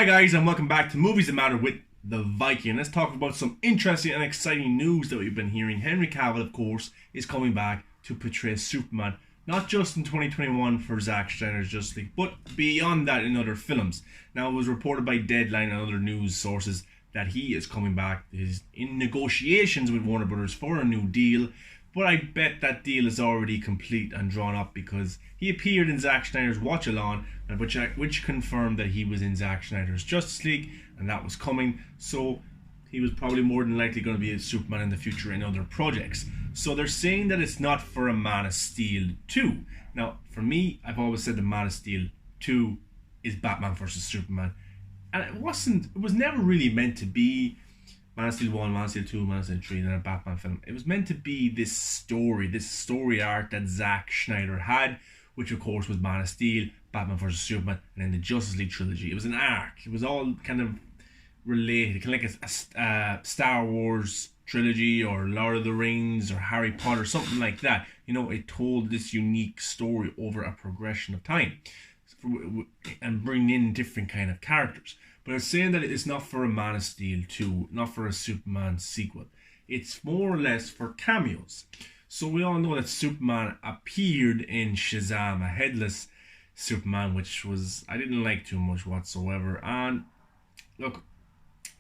Hi guys, and welcome back to Movies That Matter with the Viking. Let's talk about some interesting and exciting news that we've been hearing. Henry Cavill, of course, is coming back to portray Superman, not just in 2021 for Zack Snyder's Justice League, but beyond that in other films. Now, it was reported by Deadline and other news sources that he is coming back. He's in negotiations with Warner Brothers for a new deal, but I bet that deal is already complete and drawn up because he appeared in Zack Snyder's Watch Along, which confirmed that he was in Zack Snyder's Justice League and that was coming. So he was probably more than likely going to be a Superman in the future in other projects. So they're saying that it's not for a Man of Steel 2. Now, for me, I've always said the Man of Steel 2 is Batman versus Superman. And it was never really meant to be Man of Steel 1, Man of Steel 2, Man of Steel 3, and then a Batman film. It was meant to be this story arc that Zack Snyder had, which of course was Man of Steel, Batman vs Superman, and then the Justice League trilogy. It was an arc. It was all kind of related, kind of like a Star Wars trilogy or Lord of the Rings or Harry Potter, something like that. You know, it told this unique story over a progression of time and bring in different kind of characters. But it's saying that it's not for a Man of Steel 2, not for a Superman sequel. It's more or less for cameos. So we all know that Superman appeared in Shazam, a headless Superman, which I didn't like too much whatsoever. And look,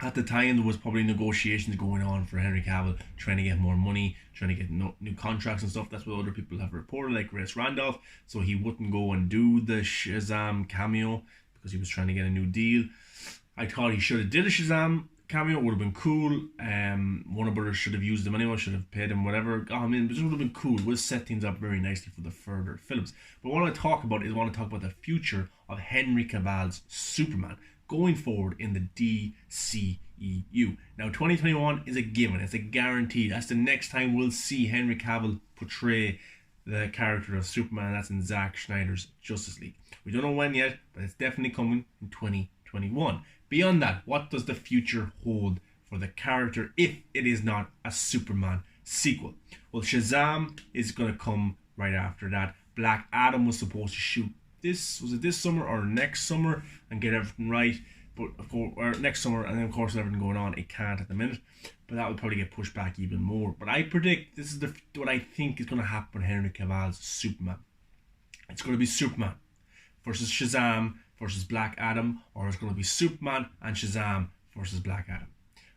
at the time there was probably negotiations going on for Henry Cavill, trying to get more money, trying to get new contracts and stuff. That's what other people have reported, like Grace Randolph. So he wouldn't go and do the Shazam cameo because he was trying to get a new deal. I thought he should have did a Shazam cameo. It would have been cool. Warner Brothers should have used him anyway, should have paid him whatever, got him in, but it would have been cool. It would set things up very nicely for the further films. But what I want to talk about the future of Henry Cavill's Superman going forward in the DCEU. Now, 2021 is a given. It's a guarantee. That's the next time we'll see Henry Cavill portray the character of Superman. That's in Zack Snyder's Justice League. We don't know when yet, but it's definitely coming in 2021. Beyond that, what does the future hold for the character if it is not a Superman sequel? Well, Shazam is going to come right after that. Black Adam was supposed to shoot this summer or next summer and get everything right, but of course, or next summer, and then of course everything going on, it can't at the minute, but that will probably get pushed back even more. But I predict this is what I think is going to happen with Henry Cavill's Superman. It's going to be Superman versus Shazam versus Black Adam, or it's going to be Superman and Shazam versus Black Adam.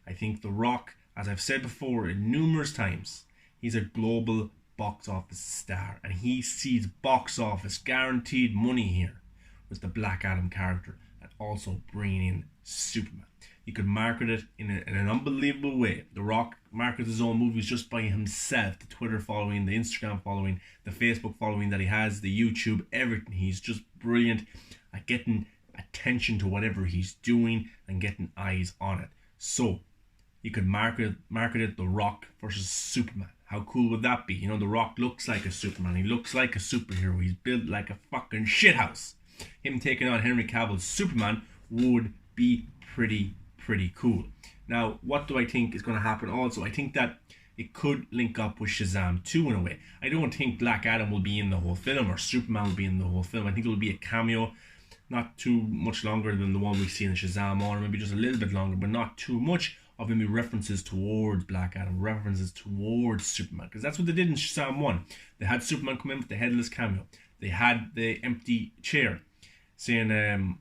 I think The Rock, as I've said before numerous times, he's a global box office star, and he sees box office guaranteed money here with the Black Adam character and also bringing in Superman. You could market it in an unbelievable way. The Rock markets his own movies just by himself. The Twitter following, the Instagram following, the Facebook following that he has, the YouTube, everything. He's just brilliant at getting attention to whatever he's doing and getting eyes on it. So you could market it The Rock versus Superman. How cool would that be? You know, The Rock looks like a Superman. He looks like a superhero. He's built like a fucking shithouse. Him taking on Henry Cavill's Superman would be pretty cool. Now, what do I think is going to happen also? I think that it could link up with Shazam 2 in a way. I don't think Black Adam will be in the whole film or Superman will be in the whole film. I think it will be a cameo, not too much longer than the one we've seen in Shazam, or maybe just a little bit longer, but not too much of maybe references towards Black Adam, references towards Superman, because that's what they did in Shazam 1. They had Superman come in with the headless cameo. They had the empty chair, saying, I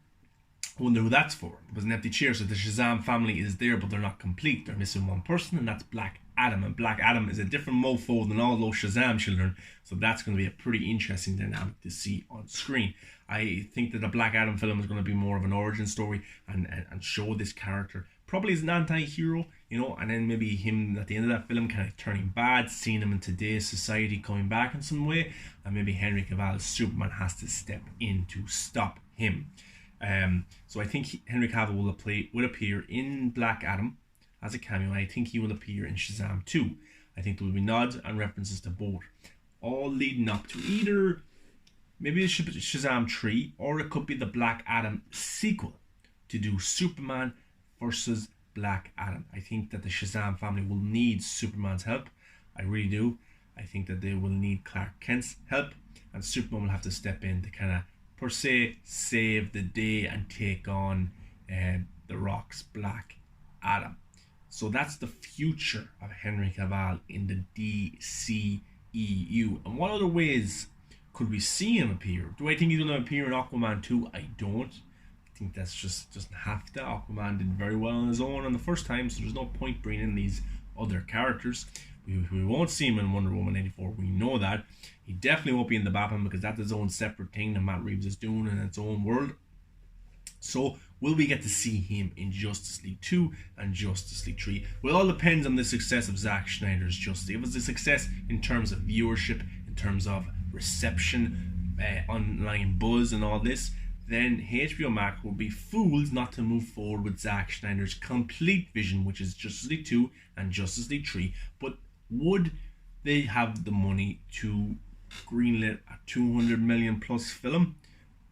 wonder who that's for. It was an empty chair, so the Shazam family is there, but they're not complete. They're missing one person, and that's Black Adam. And Black Adam is a different mofo than all those Shazam children, so that's going to be a pretty interesting dynamic to see on screen. I think that the Black Adam film is going to be more of an origin story and show this character probably as an anti-hero, you know, and then maybe him at the end of that film kind of turning bad, seeing him in today's society coming back in some way, and maybe Henry Cavill's Superman has to step in to stop him. So I think Henry Cavill will appear in Black Adam as a cameo, and I think he will appear in Shazam 2. I think there will be nods and references to both, all leading up to either maybe it's Shazam 3, or it could be the Black Adam sequel to do Superman versus Black Adam. I think that the Shazam family will need Superman's help. I really do. I think that they will need Clark Kent's help, and Superman will have to step in to kind of, per se, save the day and take on The Rock's Black Adam. So that's the future of Henry Cavill in the DCEU. And what other ways could we see him appear? Do I think he's going to appear in Aquaman 2? I don't. I think that's just doesn't have to. Aquaman did very well on his own on the first time, so there's no point bringing in these other characters. We won't see him in Wonder Woman 84. We know that. He definitely won't be in the Batman because that's his own separate thing that Matt Reeves is doing in its own world. So will we get to see him in Justice League 2 and Justice League 3? Well, it all depends on the success of Zack Snyder's Justice League. If it's a success in terms of viewership, in terms of reception, online buzz and all this, then HBO Max will be fools not to move forward with Zack Snyder's complete vision, which is Justice League 2 and Justice League 3. But would they have the money to greenlit a 200 million plus film?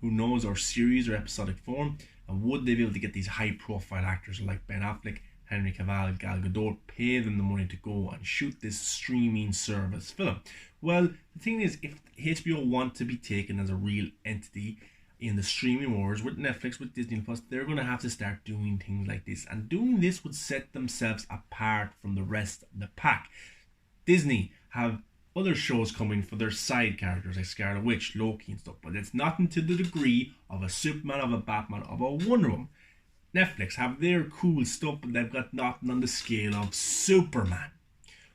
Who knows, or series or episodic form? And would they be able to get these high profile actors like Ben Affleck, Henry Cavill, Gal Gadot, pay them the money to go and shoot this streaming service film? Well, the thing is, if HBO want to be taken as a real entity in the streaming wars with Netflix, with Disney Plus, they're going to have to start doing things like this. And doing this would set themselves apart from the rest of the pack. Disney have other shows coming for their side characters like Scarlet Witch, Loki and stuff, but it's nothing to the degree of a Superman, of a Batman, of a Wonder Woman. Netflix have their cool stuff, but they've got nothing on the scale of Superman.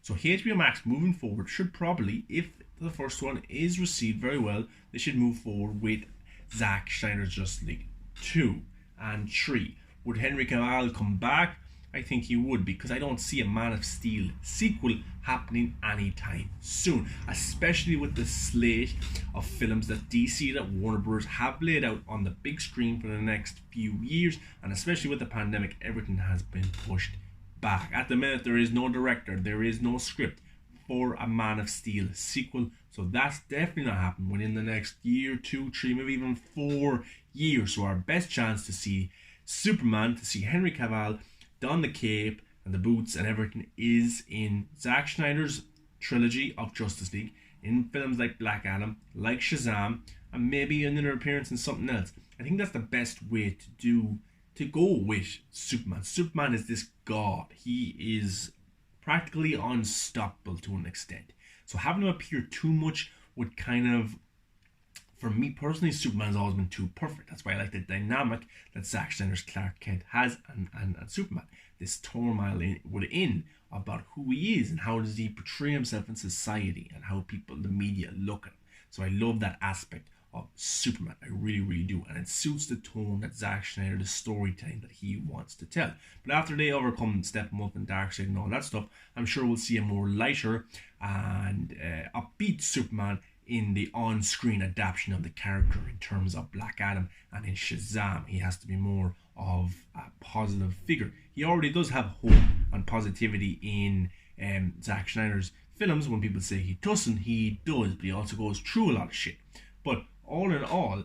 So HBO Max moving forward should probably, if the first one is received very well, they should move forward with Zack Snyder's Justice League 2 and 3. Would Henry Cavill come back? I think he would, because I don't see a Man of Steel sequel happening anytime soon, especially with the slate of films that DC, that Warner Bros. Have laid out on the big screen for the next few years, and especially with the pandemic, everything has been pushed back. At the minute, there is no director, there is no script for a Man of Steel sequel, so that's definitely not happening within the next year, 2, 3, maybe even 4 years. So our best chance to see Superman, to see Henry Cavill don the cape and the boots and everything, is in Zack Snyder's trilogy of Justice League, in films like Black Adam, like Shazam, and maybe another appearance in something else. I think that's the best way to go with Superman. Superman is this god. He is practically unstoppable to an extent. So having him appear too much would kind of, for me personally, Superman's always been too perfect. That's why I like the dynamic that Zack Snyder's Clark Kent has and Superman. This turmoil within about who he is and how does he portray himself in society and how people, the media, look at him. So I love that aspect of Superman. I really, really do. And it suits the tone that Zack Snyder, the storytelling that he wants to tell. But after they overcome Steppenwolf and Darkseid and all that stuff, I'm sure we'll see a more lighter and upbeat Superman in the on-screen adaptation of the character in terms of Black Adam. And in Shazam, he has to be more of a positive figure. He already does have hope and positivity in Zack Snyder's films. When people say he doesn't, he does, but he also goes through a lot of shit. But all in all,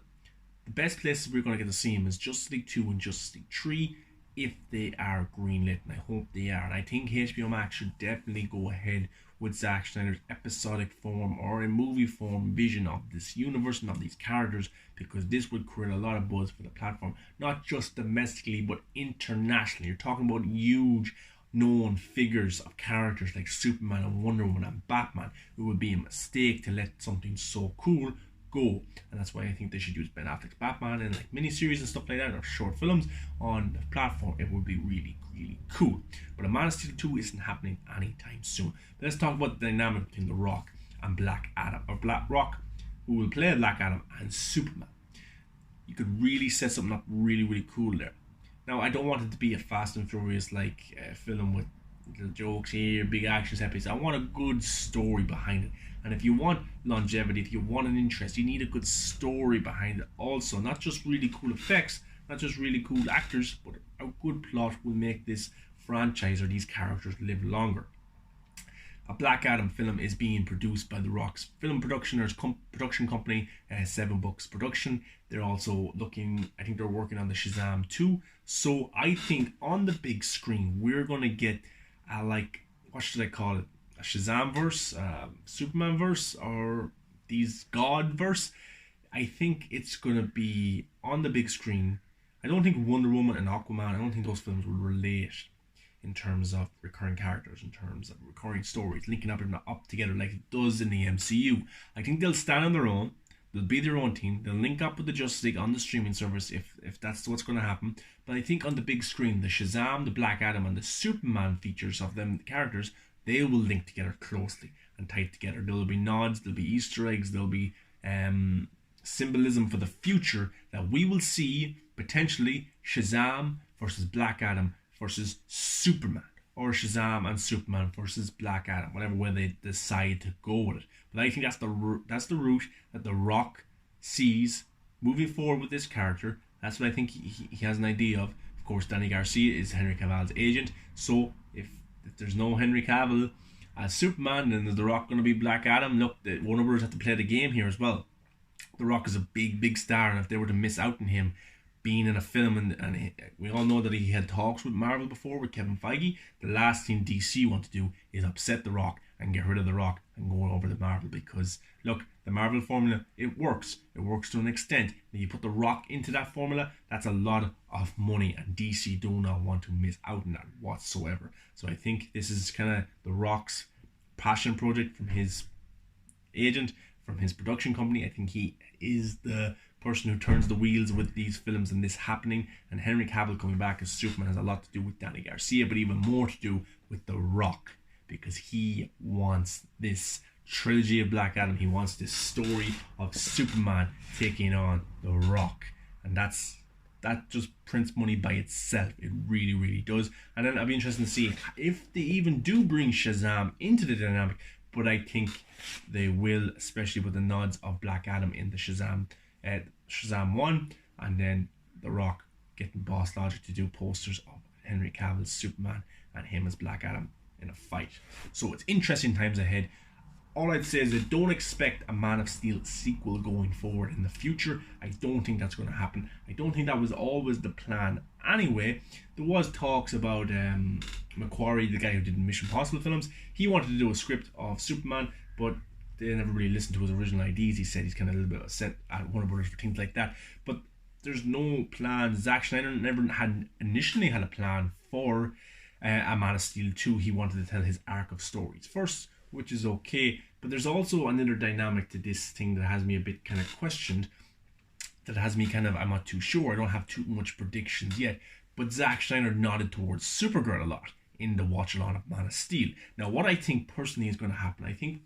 the best places we're going to get to see him is Justice League 2 and Justice League 3, if they are greenlit, and I hope they are. And I think HBO Max should definitely go ahead with Zack Snyder's episodic form or in movie form vision of this universe and of these characters, because this would create a lot of buzz for the platform, not just domestically but internationally. You're talking about huge known figures of characters like Superman and Wonder Woman and Batman. It would be a mistake to let something so cool go, and that's why I think they should use Ben Affleck's Batman and like miniseries and stuff like that, or short films on the platform. It would be really, really cool. But a Man of Steel 2 isn't happening anytime soon. But let's talk about the dynamic between The Rock and Black Adam, or Black Rock, who will play Black Adam, and Superman. You could really set something up really, really cool there. Now, I don't want it to be a Fast and Furious like film with little jokes here, big action set pieces. I want a good story behind it. And if you want longevity, if you want an interest, you need a good story behind it also. Not just really cool effects, not just really cool actors, but a good plot will make this franchise or these characters live longer. A Black Adam film is being produced by The Rock's film production company, 7 Bucks Production. They're also I think they're working on the Shazam 2. So I think on the big screen, we're going to get what should I call it? A Shazam verse, Superman verse, or these God verse. I think it's going to be on the big screen I don't think Wonder Woman and Aquaman, I don't think those films will relate in terms of recurring characters, in terms of recurring stories, linking up together like it does in the MCU. I think they'll stand on their own. They'll be their own team. They'll link up with the Justice League on the streaming service if that's what's going to happen. But I think on the big screen, the Shazam, the Black Adam, and the Superman features of them characters, they will link together closely and tight together. There will be nods, there'll be Easter eggs, there'll be symbolism for the future that we will see potentially Shazam versus Black Adam versus Superman, or Shazam and Superman versus Black Adam, whatever way they decide to go with it. But I think that's the route that The Rock sees moving forward with this character. That's what I think he has an idea of. Of course, Danny Garcia is Henry Cavill's agent, so if there's no Henry Cavill as Superman, then is The Rock going to be Black Adam? Look, Warner Bros. Have to play the game here as well. The Rock is a big star, and if they were to miss out on him being in a film, and we all know that he had talks with Marvel before with Kevin Feige, the last thing DC want to do is upset The Rock and get rid of The Rock and go over to Marvel, because look, the Marvel formula, it works to an extent. When you put The Rock into that formula, that's a lot of money, and DC do not want to miss out on that whatsoever. So I think this is kind of The Rock's passion project from his agent, from his production company. I think he is the person who turns the wheels with these films and this happening, and Henry Cavill coming back as Superman has a lot to do with Danny Garcia, but even more to do with The Rock, because he wants this trilogy of Black Adam. He wants this story of Superman taking on The Rock, and that just prints money by itself. It really does. And then I'll be interested to see if they even do bring Shazam into the dynamic, but I think they will, especially with the nods of Black Adam in the Shazam 1, and then The Rock getting Boss Logic to do posters of Henry Cavill's Superman and him as Black Adam in a fight. So it's interesting times ahead. All I'd say is that don't expect a Man of Steel sequel going forward in the future. I don't think that's going to happen. I don't think that was always the plan anyway. There was talks about Macquarie, the guy who did Mission Impossible films. He wanted to do a script of Superman, but they never really listened to his original ideas. He said he's kind of a little bit upset at Warner Brothers for things like that. But there's no plan. Zack Snyder never initially had a plan for a Man of Steel 2. He wanted to tell his arc of stories first, which is okay. But there's also another dynamic to this thing that has me a bit kind of questioned. That has me kind of, I'm not too sure. I don't have too much predictions yet. But Zack Snyder nodded towards Supergirl a lot in the watch-along of Man of Steel. Now, what I think personally is going to happen, I think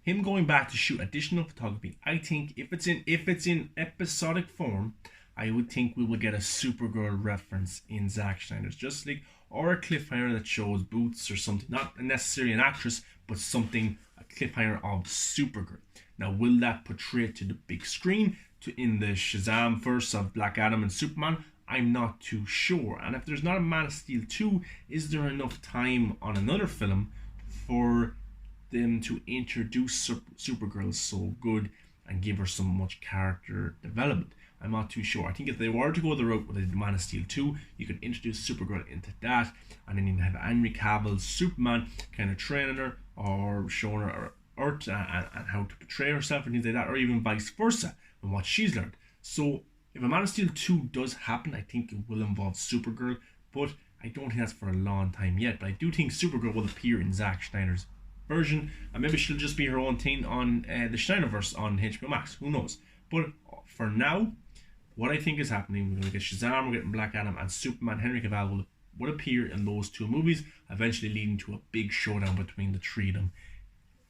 him going back to shoot additional photography, I think if it's in episodic form, I would think we will get a Supergirl reference in Zack Snyder's Justice League, or a cliffhanger that shows Boots or something, not necessarily an actress, but something, a cliffhanger of Supergirl. Now, will that portray it to the big screen, in the Shazam verse of Black Adam and Superman? I'm not too sure. And if there's not a Man of Steel 2, is there enough time on another film for them to introduce Supergirl so good and give her so much character development? I'm not too sure. I think if they were to go the route with a Man of Steel 2, you could introduce Supergirl into that, and then you'd have Henry Cavill's Superman kind of training her or showing her Earth and how to portray herself and things like that, or even vice versa and what she's learned. So if a Man of Steel 2 does happen, I think it will involve Supergirl, but I don't think that's for a long time yet. But I do think Supergirl will appear in Zack Snyder's version, and maybe she'll just be her own thing on the Snyderverse on HBO Max. Who knows? But for now, what I think is happening, we're going to get Shazam, we're getting Black Adam, and Superman. Henry Cavill will appear in those two movies, eventually leading to a big showdown between the three of them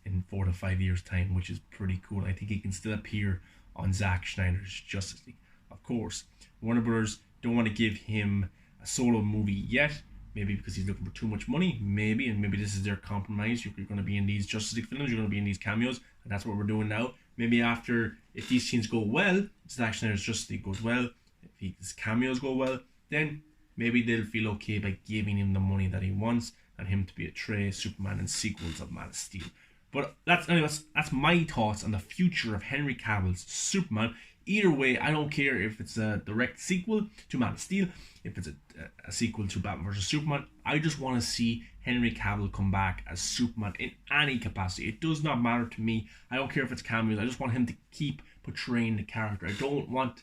in 4 to 5 years' time, which is pretty cool. I think he can still appear on Zack Snyder's Justice League. Of course, Warner Brothers don't want to give him a solo movie yet, maybe because he's looking for too much money, and maybe this is their compromise. You're going to be in these Justice League films, you're going to be in these cameos, and that's what we're doing now. Maybe after, if these scenes go well, Zack Snyder's Justice League goes well, if his cameos go well, then maybe they'll feel okay by giving him the money that he wants and him to portray Superman in sequels of Man of Steel. But that's my thoughts on the future of Henry Cavill's Superman. Either way, I don't care if it's a direct sequel to Man of Steel, if it's a sequel to Batman vs Superman. I just want to see Henry Cavill come back as Superman in any capacity. It does not matter to me. I don't care if it's cameos. I just want him to keep portraying the character. I don't want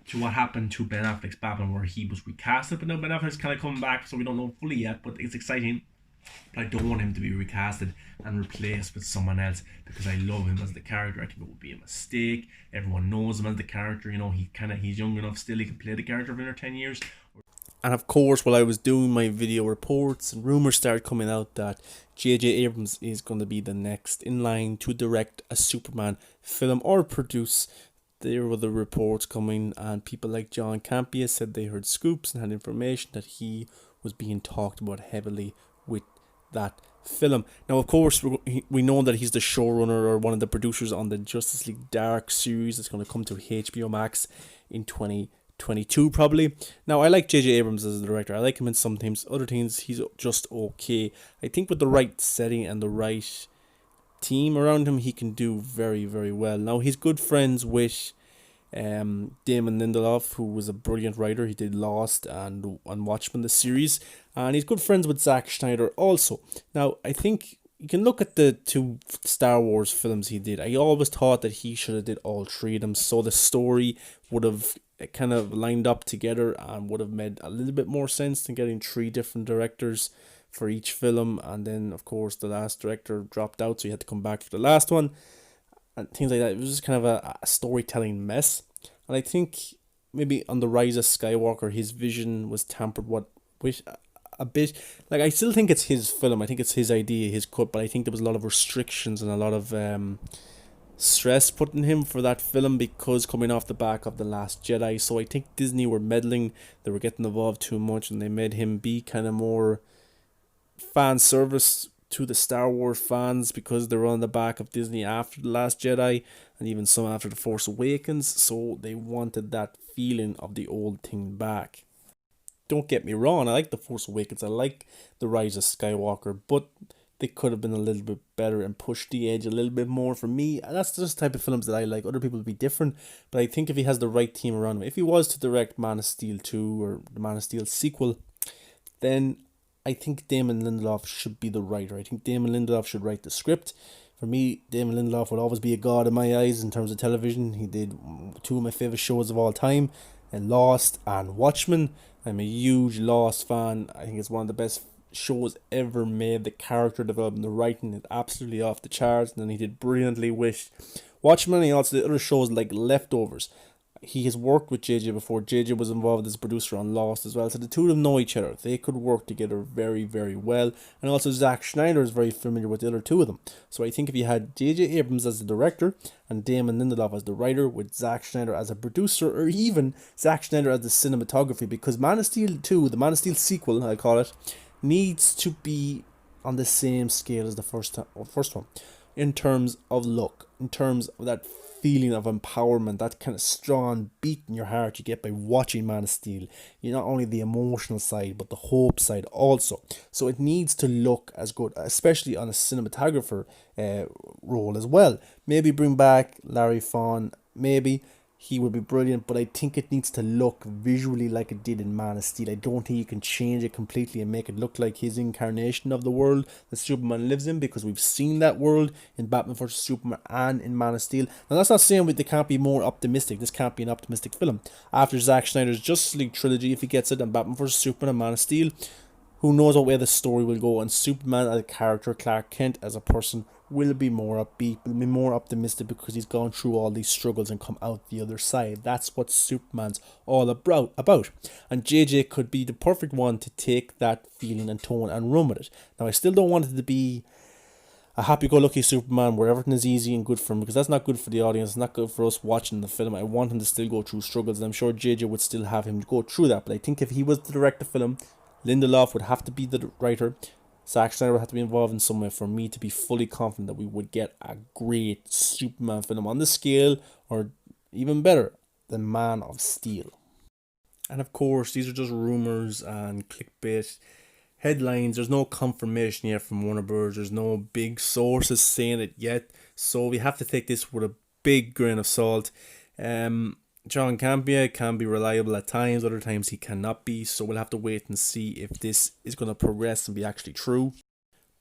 to what happened to Ben Affleck's Batman, where he was recasted, but now Ben Affleck's kind of coming back, so we don't know fully yet. But it's exciting. But I don't want him to be recasted and replaced with someone else because I love him as the character. I think it would be a mistake. Everyone knows him as the character. You know, he's young enough still. He can play the character for another 10 years. And of course, while I was doing my video reports and rumors started coming out that J.J. Abrams is going to be the next in line to direct a Superman film or produce, there were the reports coming, and people like John Campea said they heard scoops and had information that he was being talked about heavily with that film. Now, of course, we know that he's the showrunner or one of the producers on the Justice League Dark series that's going to come to HBO Max in 2022 probably. Now, I like J.J. Abrams as a director. I like him in some things. Other things, he's just okay. I think with the right setting and the right team around him, he can do very, very well. Now, he's good friends with Damon Lindelof, who was a brilliant writer. He did Lost and Watchmen, the series, and he's good friends with Zack Snyder also. Now, I think you can look at the 2 Star Wars films he did. I always thought that he should have did all 3 of them, so the story would have kind of lined up together and would have made a little bit more sense than getting 3 different directors for each film. And then, of course, the last director dropped out, so you had to come back for the last one and things like that. It was just kind of a storytelling mess. And I think maybe on The Rise of Skywalker, his vision was tampered with a bit. Like, I still think it's his film. I think it's his idea, his cut, but I think there was a lot of restrictions and a lot of stress put on him for that film because coming off the back of The Last Jedi. So I think Disney were meddling. They were getting involved too much, and they made him be kind of more fan service to the Star Wars fans because they were on the back of Disney after The Last Jedi and even some after The Force Awakens, so they wanted that feeling of the old thing back. Don't get me wrong, I like The Force Awakens, I like The Rise of Skywalker, but they could have been a little bit better and pushed the edge a little bit more for me. And that's just the type of films that I like. Other people would be different, but I think if he has the right team around him, if he was to direct Man of Steel 2 or the Man of Steel sequel, then I think Damon Lindelof should be the writer. I think Damon Lindelof should write the script. For me, Damon Lindelof will always be a god in my eyes in terms of television. He did 2 of my favourite shows of all time, Lost and Watchmen. I'm a huge Lost fan. I think it's one of the best shows ever made. The character development, the writing is absolutely off the charts. And then he did brilliantly with Watchmen. He also did other shows like Leftovers. He has worked with JJ before. JJ was involved as a producer on Lost as well. So the 2 of them know each other. They could work together very, very well. And also Zack Snyder is very familiar with the other 2 of them. So I think if you had JJ Abrams as the director and Damon Lindelof as the writer with Zack Snyder as a producer, or even Zack Snyder as the cinematography, because Man of Steel 2, the Man of Steel sequel, I call it, needs to be on the same scale as the first one. In terms of look, in terms of that feeling of empowerment, that kind of strong beat in your heart you get by watching Man of Steel. You're not only the emotional side, but the hope side also. So it needs to look as good, especially on a cinematographer role as well. Maybe bring back Larry Fawn, maybe. He would be brilliant, but I think it needs to look visually like it did in Man of Steel. I don't think you can change it completely and make it look like his incarnation of the world that Superman lives in, because we've seen that world in Batman vs Superman and in Man of Steel. Now, that's not saying they can't be more optimistic. This can't be an optimistic film. After Zack Snyder's Justice League trilogy, if he gets it, and Batman vs Superman and Man of Steel, who knows what way the story will go, and Superman as a character, Clark Kent as a person, will be more upbeat, will be more optimistic because he's gone through all these struggles and come out the other side. That's what Superman's all about. And JJ could be the perfect one to take that feeling and tone and run with it. Now, I still don't want it to be a happy-go-lucky Superman where everything is easy and good for him, because that's not good for the audience. It's not good for us watching the film. I want him to still go through struggles, and I'm sure JJ would still have him go through that. But I think if he was to direct the film, Lindelof would have to be the writer. Zack Snyder would have to be involved in some way for me to be fully confident that we would get a great Superman film on the scale, or even better, than Man of Steel. And of course, these are just rumours and clickbait headlines. There's no confirmation yet from Warner Bros. There's no big sources saying it yet. So we have to take this with a big grain of salt. John Campea can be reliable at times, other times he cannot be, so we'll have to wait and see if this is going to progress and be actually true.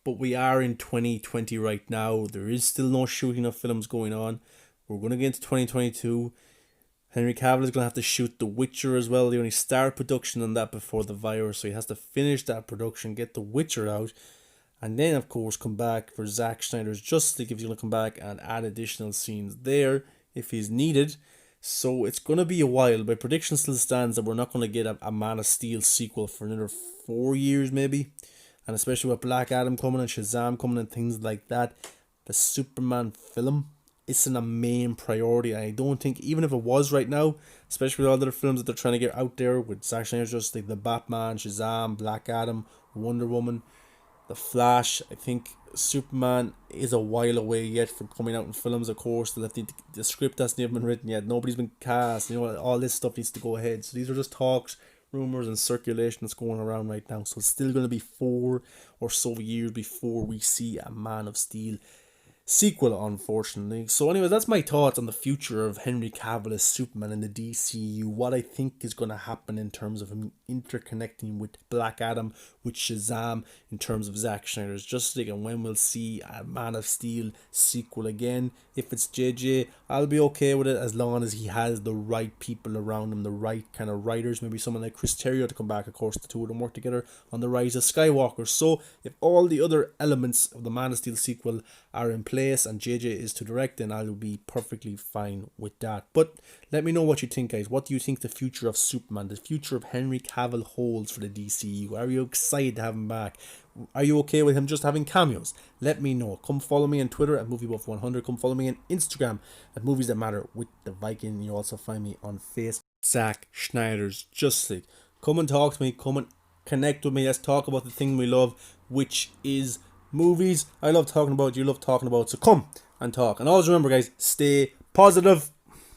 But we are in 2020 right now. There is still no shooting of films going on. We're going to get into 2022. Henry Cavill is going to have to shoot The Witcher as well. They only started production on that before the virus, so he has to finish that production, get The Witcher out, and then, of course, come back for Zack Snyder's Justice League if he's going to come back and add additional scenes there if he's needed. So it's going to be a while. My prediction still stands that we're not going to get a Man of Steel sequel for another 4 years, maybe. And especially with Black Adam coming and Shazam coming and things like that, the Superman film isn't a main priority. And I don't think, even if it was right now, especially with all the other films that they're trying to get out there with Zack Snyder's Justice League, the Batman, Shazam, Black Adam, Wonder Woman, The Flash, I think Superman is a while away yet from coming out in films, of course. The script hasn't even been written yet. Nobody's been cast. All this stuff needs to go ahead. So these are just talks, rumors, and circulation that's going around right now. So it's still going to be 4 or so years before we see a Man of Steel sequel, unfortunately. So anyway, that's my thoughts on the future of Henry Cavill as Superman in the DCU. What I think is going to happen in terms of him interconnecting with Black Adam, with Shazam, in terms of Zack Snyder's Justice League, and when we'll see a Man of Steel sequel again. If it's JJ, I'll be okay with it as long as he has the right people around him, the right kind of writers. Maybe someone like Chris Terrio to come back. Of course, the two of them work together on The Rise of Skywalker. So if all the other elements of the Man of Steel sequel are in place and JJ is to direct, then I'll be perfectly fine with that. But let me know what you think, guys. What do you think the future of Superman, the future of Henry Cavill holds for the DCU? Are you excited to have him back? Are you okay with him just having cameos? Let me know. Come follow me on Twitter at MovieBuff100. Come follow me on Instagram at Movies That Matter with the Viking. You also find me on Facebook, Zack Snyder's Justice League. Come and talk to me. Come and connect with me. Let's talk about the thing we love, which is movies. I love talking about, you love talking about. So come and talk. And always remember, guys, stay positive.